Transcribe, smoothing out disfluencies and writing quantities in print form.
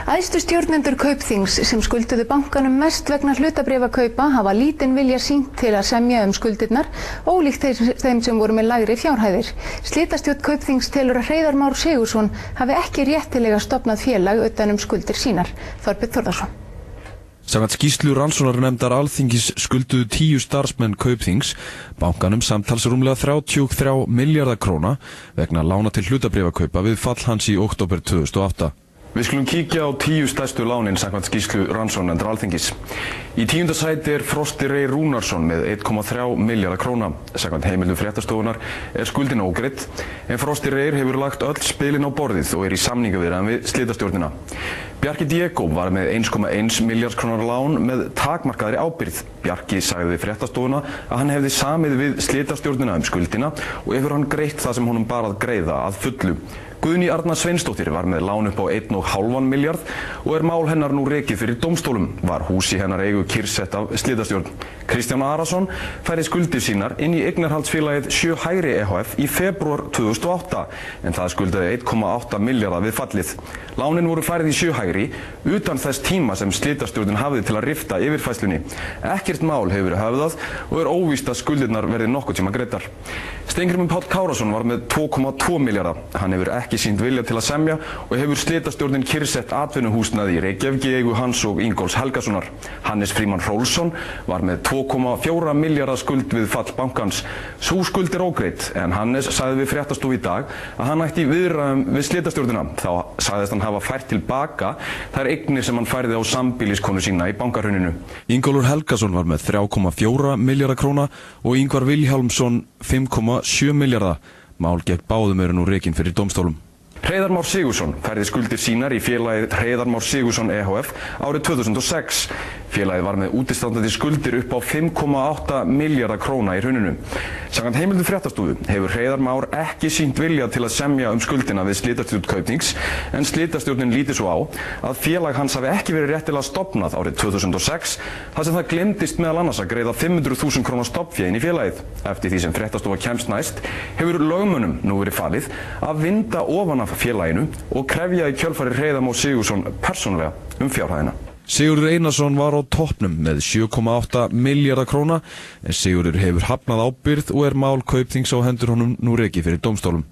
Æðstu stjórnendur Kaupþings sem skulduðu bankanum mest vegna hlutabréfakaupa hafa lítinn vilja sýnt til að semja skuldirnar, ólíkt þeim sem voru með lægri fjárhæðir. Slitastjórn Kaupþings telur að Hreiðar Már Sigurðsson hafi ekki réttilega stofnað félag utan skuldir sínar. Þorbjörn Þórðarson. Samkvæmt skýrslu rannsóknarnefndar Alþingis skulduðu 10 starfsmenn Kaupþings bankanum samtals rúmlega 33 milljarða króna vegna lána til hlutabréfakaupa við fall hans í október 2008. Við skulum kíkja á 10 stærstu lánin samkvæmt skýrslu rannsóknarnefndar Alþingis. Í 10. sæti Frosti Reyr Rúnarsson með 1,3 milljarða króna. Samkvæmt heimildum fréttastofunnar skuldin ógreidd, en Frosti Reyr hefur lagt öll spilin á borðið og í samningaviðræðum við slitastjórnina. Bjarki Diego var með 1,1 milljarðs krónar lán með takmarkaðri ábyrgð. Bjarki sagði við fréttastofuna að hann hefði samið við slitastjórnina skuldina og hefur hann greitt það sem honum bar að greiða að fullu. Guðný Arna Sveinsdóttir var með lán upp á 1,5 milljarð og mál hennar nú rekið fyrir dómstólum. Var hús í hennar eigu kyrrsett af slitastjórn. Kristján Arason færði skuldir sínar inn í eignarhaldsfélagið Sjö Hægri EHF í febrúar 2008 en það skuldaði 1,8 milljarða við fallið. Lánin voru færð í Sjö Hægri utan þess tíma sem slitastjórnin hafði til að rifta yfirfærslunni. Ekkert mál hefur verið höfðað og óvíst að skuldirnar verði nokkuð tíma greiddar. Steingrímur Páll Kárason var með 2,2 milljarða. Hann hefur ekki sýnt vilja til að semja og hefur slitastjórnin kyrrsett atvinnuhúsnæði í Reykjavík í eigu hans og Ingólfs Helgasonar. Hannes Frímann Hrólfsson var með 2,4 milljarða skuld við fall bankans. Sú skuld ógreidd, en Hannes sagði við fréttastofu í dag að hann ætti í viðræðum við slitastjórnina. Þá sagðist hann hafa fært tilbaka þær eignir sem hann færði á sambýliskonu sína í bankahruninu. Ingólfur Helgason var með 3,4 milljarða króna og Ingvar Vilhjálmsson 5,7 milljarða. Mál gegn báðum eru nú rekin fyrir dómstólum. Hreiðar Már Sigurðsson færði skuldir sínar í félagið Hreiðar Már Sigurðsson EHF árið 2006. Félagið var með útistandandi skuldir upp á 5,8 milljarða króna í hruninu. Samkvæmt heimildum fréttastofu hefur Hreiðar Már ekki sýnt vilja til að semja skuldina við slitastjórn Kaupþings, en slitastjórnin líti svo á að félag hans hafi ekki verið réttilega stofnað árið 2006 þar sem það glemdist meðal annars að greiða 500.000 króna stofnfé inn í félagið. Eftir því sem fréttastofa kemst næst hefur lögmönnum nú verið falið að vinda ofan af félaginu og krefja í kjölfari Hreiðar Már Sigurðsson persónulega fjárhæðina. Sigurður Einarsson var á toppnum með 7,8 milljarða króna en Sigurður hefur hafnað ábyrgð og mál Kaupþings á hendur honum nú rekið fyrir dómstólum.